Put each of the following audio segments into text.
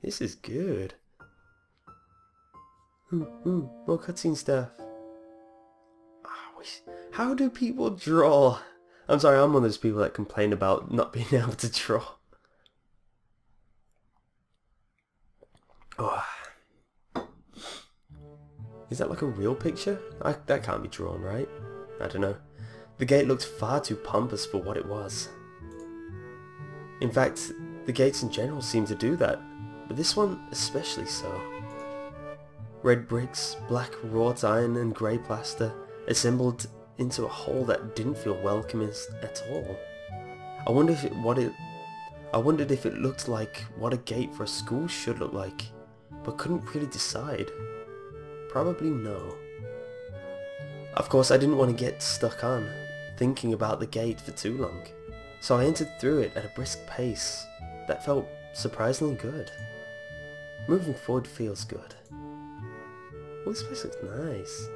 This is good. Ooh, more cutscene stuff. How do people draw? I'm sorry, I'm one of those people that complain about not being able to draw. Oh. Is that like a real picture? That can't be drawn, right? I don't know. The gate looked far too pompous for what it was. In fact, the gates in general seem to do that, but this one especially so. Red bricks, black wrought iron and grey plaster assembled into a whole that didn't feel welcoming at all. I wondered if it looked like what a gate for a school should look like, but couldn't really decide. Probably no. Of course, I didn't want to get stuck on thinking about the gate for too long, so I entered through it at a brisk pace that felt surprisingly good. Moving forward feels good. Oh, this place looks nice.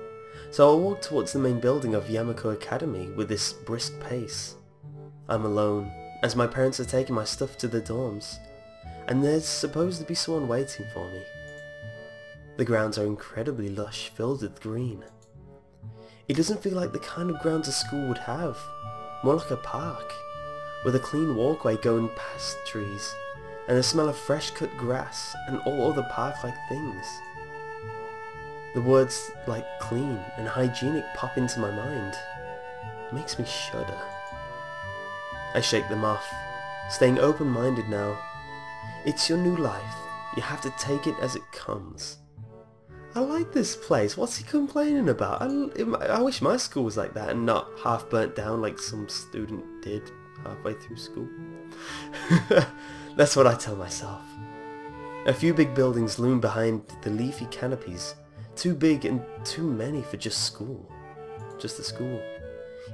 So I walked towards the main building of Yamako Academy with this brisk pace. I'm alone, as my parents are taking my stuff to the dorms, and there's supposed to be someone waiting for me. The grounds are incredibly lush, filled with green. It doesn't feel like the kind of grounds a school would have, more like a park, with a clean walkway going past trees, and the smell of fresh cut grass and all other park-like things. The words like clean and hygienic pop into my mind. It makes me shudder. I shake them off, staying open-minded now. It's your new life. You have to take it as it comes. I like this place. What's he complaining about? I wish my school was like that and not half burnt down like some student did halfway through school. That's what I tell myself. A few big buildings loom behind the leafy canopies. Too big and too many for just a school.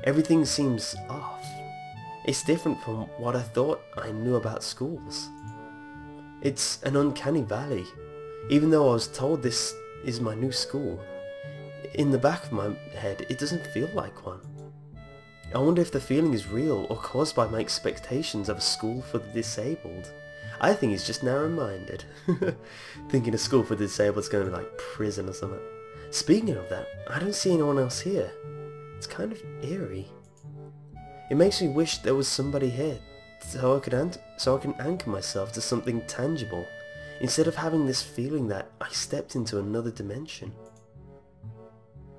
Everything seems off. It's different from what I thought I knew about schools. It's an uncanny valley. Even though I was told this is my new school, in the back of my head it doesn't feel like one. I wonder if the feeling is real or caused by my expectations of a school for the disabled. I think it's just narrow-minded. Thinking a school for the disabled is going to be like prison or something. Speaking of that, I don't see anyone else here. It's kind of eerie. It makes me wish there was somebody here so I can anchor myself to something tangible, instead of having this feeling that I stepped into another dimension.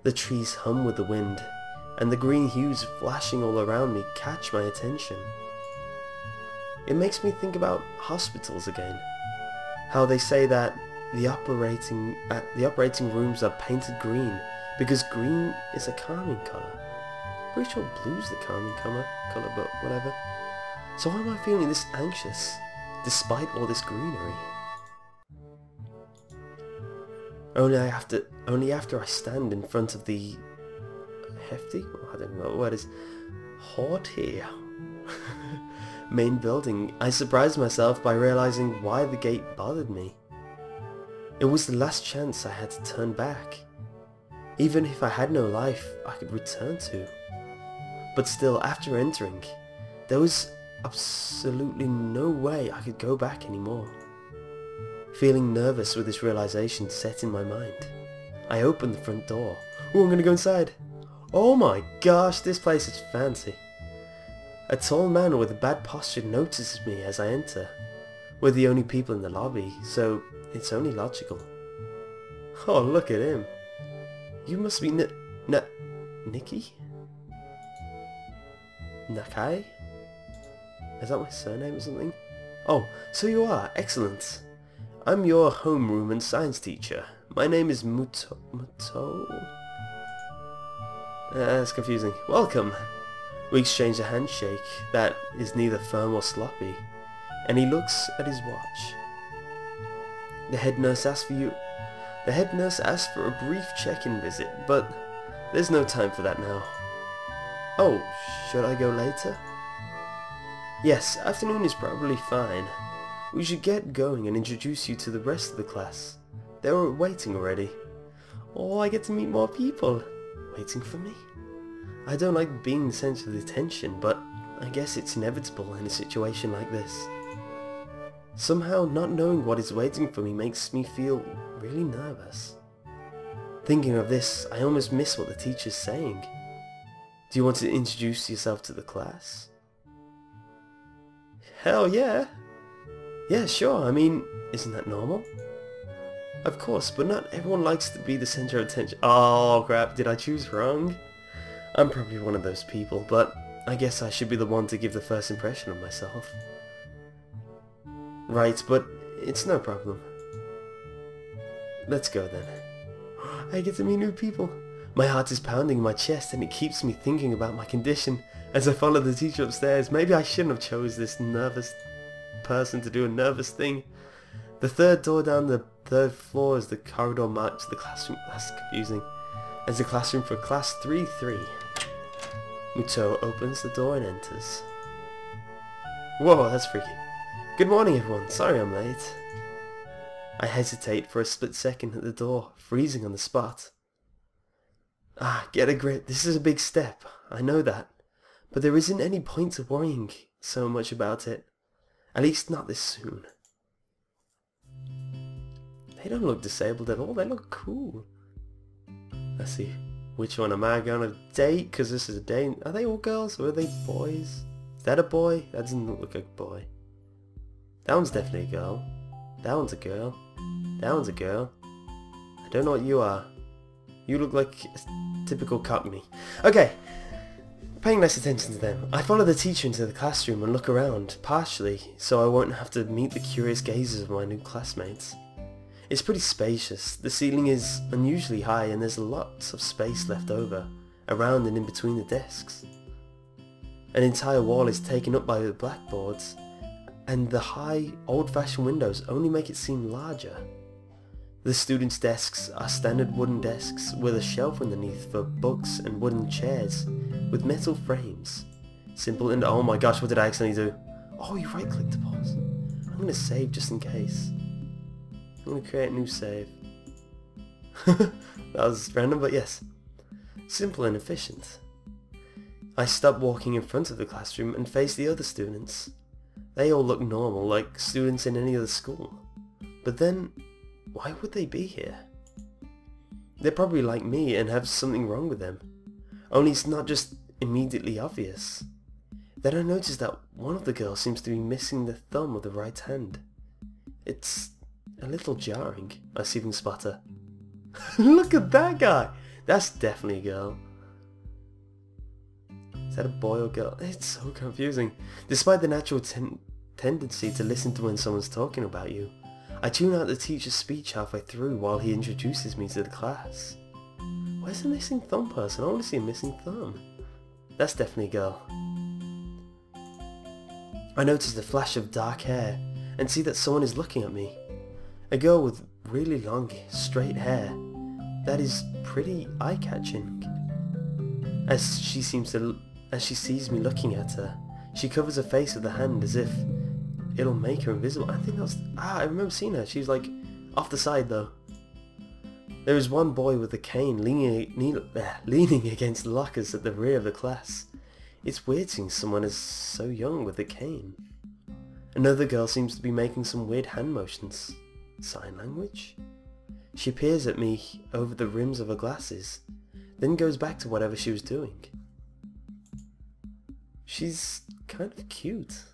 The trees hum with the wind, and the green hues flashing all around me catch my attention. It makes me think about hospitals again. How they say that the operating rooms are painted green because green is a calming colour. Pretty sure blue's the calming colour, but whatever. So why am I feeling this anxious, despite all this greenery? Only after I stand in front of the hefty, I don't know what the word is, haughty main building, I surprised myself by realizing why the gate bothered me. It was the last chance I had to turn back. Even if I had no life I could return to. But still, after entering, there was absolutely no way I could go back anymore. Feeling nervous with this realization set in my mind, I opened the front door. Oh, I'm gonna go inside. Oh my gosh, this place is fancy. A tall man with a bad posture notices me as I enter. We're the only people in the lobby, so it's only logical. Oh, look at him. You must be Nikki? Nakai? Is that my surname or something? Oh, so you are. Excellent. I'm your homeroom and science teacher. My name is Muto? That's confusing. Welcome. We exchange a handshake that is neither firm or sloppy, and he looks at his watch. The head nurse asks for a brief check-in visit, but there's no time for that now. Oh, should I go later? Yes, afternoon is probably fine. We should get going and introduce you to the rest of the class. They're waiting already. Oh, I get to meet more people. Waiting for me? I don't like being the centre of attention, but I guess it's inevitable in a situation like this. Somehow not knowing what is waiting for me makes me feel really nervous. Thinking of this, I almost miss what the teacher's saying. Do you want to introduce yourself to the class? Hell yeah! Yeah, sure, I mean, isn't that normal? Of course, but not everyone likes to be the center of attention. Oh crap, did I choose wrong? I'm probably one of those people, but I guess I should be the one to give the first impression of myself. Right, but it's no problem. Let's go then. I get to meet new people. My heart is pounding in my chest and it keeps me thinking about my condition as I follow the teacher upstairs. Maybe I shouldn't have chose this nervous person to do a nervous thing. The third door down the third floor is the corridor marked to the classroom. That's confusing. As the classroom for class 3-3. Muto opens the door and enters. Whoa, that's freaky. Good morning everyone, sorry I'm late. I hesitate for a split second at the door, freezing on the spot. Get a grip, this is a big step, I know that. But there isn't any point to worrying so much about it. At least not this soon. They don't look disabled at all, they look cool. Let's see, which one am I going to date? Because this is a date. Are they all girls or are they boys? Is that a boy? That doesn't look like a boy. That one's definitely a girl. That one's a girl. That one's a girl. I don't know what you are. You look like a typical cockney. Okay, paying less attention to them. I follow the teacher into the classroom and look around, partially so I won't have to meet the curious gazes of my new classmates. It's pretty spacious. The ceiling is unusually high and there's lots of space left over, around and in between the desks. An entire wall is taken up by the blackboards, and the high, old-fashioned windows only make it seem larger. The students' desks are standard wooden desks with a shelf underneath for books and wooden chairs with metal frames. Simple and oh my gosh, what did I accidentally do? Oh, you right-click to pause. I'm going to save just in case. I'm going to create a new save. That was random, but yes. Simple and efficient. I stop walking in front of the classroom and face the other students. They all look normal, like students in any other school. But then, why would they be here? They're probably like me and have something wrong with them. Only it's not just immediately obvious. Then I notice that one of the girls seems to be missing the thumb of the right hand. It's a little jarring. I see them sputter. Look at that guy! That's definitely a girl. Is that a boy or girl? It's so confusing. Despite the natural tendency to listen to when someone's talking about you, I tune out the teacher's speech halfway through while he introduces me to the class. Where's the missing thumb person? I want to see a missing thumb. That's definitely a girl. I notice a flash of dark hair and see that someone is looking at me. A girl with really long, straight hair that is pretty eye-catching. As she sees me looking at her, she covers her face with a hand as if it'll make her invisible. I think that was... I remember seeing her. She was like off the side though. There is one boy with a cane leaning against the lockers at the rear of the class. It's weird seeing someone as so young with a cane. Another girl seems to be making some weird hand motions. Sign language? She peers at me over the rims of her glasses, then goes back to whatever she was doing. She's kind of cute.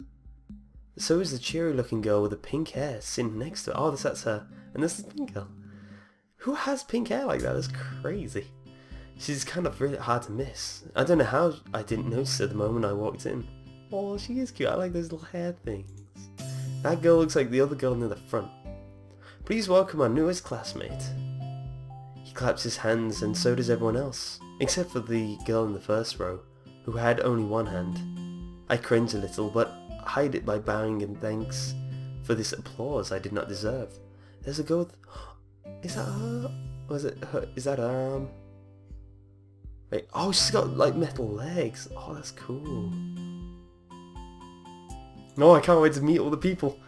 So is the cheery looking girl with the pink hair sitting next to her. Oh, that's her. And this is the pink girl. Who has pink hair like that? That's crazy. She's kind of really hard to miss. I don't know how I didn't notice her the moment I walked in. Oh, she is cute. I like those little hair things. That girl looks like the other girl near the front. Please welcome our newest classmate. He claps his hands and so does everyone else, except for the girl in the first row, who had only one hand. I cringe a little, but hide it by bowing in thanks for this applause I did not deserve. There's a girl with... Is that her? Or is it her? Is that her arm? Wait, oh, she's got like metal legs. Oh, that's cool. No, I can't wait to meet all the people.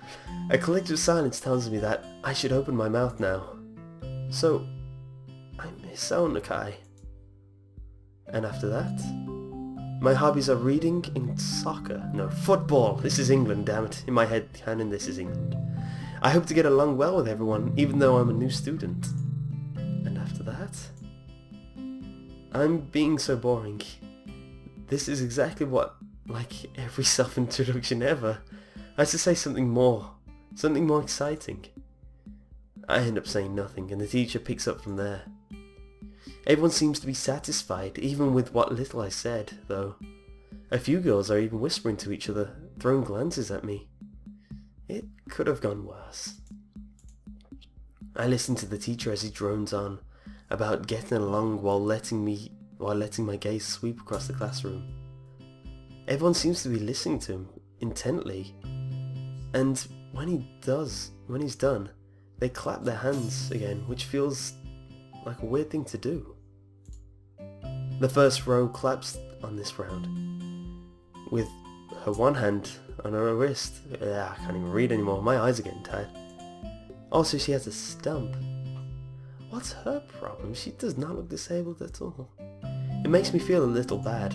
A collective silence tells me that I should open my mouth now. So, I miss Onakai. And after that, my hobbies are reading and soccer. No, football. This is England, damn it. In my head, canon, this is England. I hope to get along well with everyone, even though I'm a new student. And after that? I'm being so boring. This is exactly what, like every self-introduction ever. I have to say something more exciting. I end up saying nothing, and the teacher picks up from there. Everyone seems to be satisfied, even with what little I said, though. A few girls are even whispering to each other, throwing glances at me. It could have gone worse. I listen to the teacher as he drones on about getting along while letting my gaze sweep across the classroom. Everyone seems to be listening to him intently, and when he's done, they clap their hands again, which feels like a weird thing to do. The first row claps on this round, with her one hand on her wrist. I can't even read anymore, my eyes are getting tired. Also, she has a stump. What's her problem? She does not look disabled at all. It makes me feel a little bad.